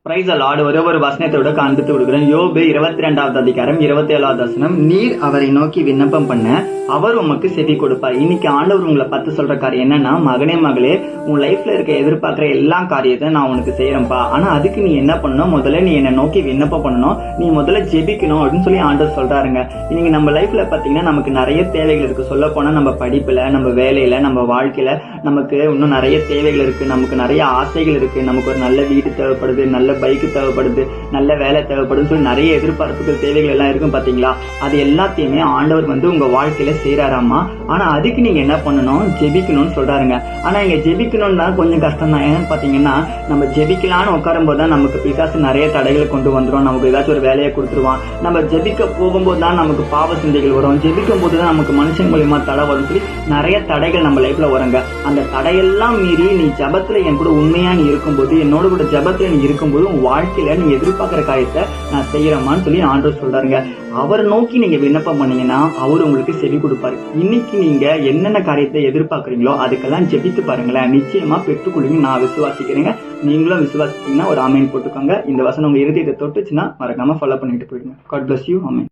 Price Lord. ஒரு வசனத்தோட காண்பித்து விடுகிறேன். யோபு 22வது அதிகாரம் 27வது வசனம். நீர் அவரை நோக்கி விண்ணப்பம் பண்ண அவர் உமக்கு செவி கொடுப்பார். இன்னைக்கு ஆண்டவர் உங்களை பார்த்து சொல்ற காரியம் என்னன்னா, மகனே மகளே, உன் லைஃப்ல இருக்க எதிர்பார்க்கிற எல்லா காரியத்தை நான் உனக்கு செய்யறேன்ப்பா. ஆனா அதுக்கு நீ என்ன பண்ணணும்? முதல்ல நீ என்னை நோக்கி விண்ணப்பம் பண்ணணும், நீ முதல்ல ஜெபிக்கணும் அப்படின்னு சொல்லி ஆண்டவர் சொல்றாருங்க. இன்னைக்கு நம்ம லைஃப்ல பாத்தீங்கன்னா நமக்கு நிறைய தேவைகள் இருக்கு. சொல்ல போனா நம்ம படிப்புல, நம்ம வேலையில, நம்ம வாழ்க்கையில நமக்கு இன்னும் நிறைய தேவைகள் இருக்கு. நமக்கு நிறைய ஆசைகள் இருக்கு. நமக்கு ஒரு நல்ல வீடு தேவைப்படுது, நல்ல பைக் தேவைப்படுது, நல்ல வேலை தேவைப்படுதுன்னு சொல்லி நிறைய எதிர்பார்ப்புகள் தேவைகள் எல்லாம் இருக்கும் பாத்தீங்களா? அது எல்லாத்தையுமே ஆண்டவர் உங்க வாழ்க்கையில செய்யறாராமா. ஆனா அதுக்கு நீங்க என்ன பண்ணணும்? ஜெபிக்கணும்னு சொல்றாருங்க. ஆனா இங்க ஜெபிக்கணும்னா கொஞ்சம் கஷ்டம் தான். ஏன்னு பாத்தீங்கன்னா, நம்ம ஜெபிக்கலான்னு உட்காரும் போதுதான் நமக்கு பிசாசு நிறைய தடைகளை கொண்டு வந்துடும். நமக்கு ஏதாச்சும் ஒரு வேலையை கொடுத்துருவான். நம்ம ஜெபிக்க போகும்போது தான் நமக்கு பாவ சிந்தைகள் வரும். ஜெபிக்கும் போதுதான் நமக்கு மனுஷன் மூலியமா தடை வரும் சொல்லி நிறைய தடைகள் நம்ம லைஃப்ல வருங்க. அந்த தடையெல்லாம் மீறி நீ ஜபத்துல என் கூட உண்மையா நீ இருக்கும்போது, என்னோட கூட ஜபத்துல நீ இருக்கும்போது உன் வாழ்க்கையில நீ எதிர்பார்க்கிற காரியத்தை நான் செய்யறேமான்னு சொல்லி ஆண்டவர் சொல்றாருங்க. அவரை நோக்கி நீங்க விண்ணப்பம் பண்ணீங்கன்னா அவர் உங்களுக்கு செவி கொடுப்பாரு. இன்னைக்கு நீங்க என்னென்ன காரியத்தை எதிர்பார்க்கறீங்களோ அதுக்கெல்லாம் ஜெபித்து பாருங்களேன், நிச்சயமா பெற்றுக்கொள்ளுங்க. நான் விசுவாசிக்கிறேங்க. நீங்களும் விசுவாசிச்சீங்கன்னா ஒரு ஆமேன் போட்டுக்கோங்க. இந்த வசனம் உங்க இருதயத்தை தொட்டுச்சுன்னா மறக்காம ஃபாலோ பண்ணிட்டு போயிடுங்க. God bless you. ஆமென்.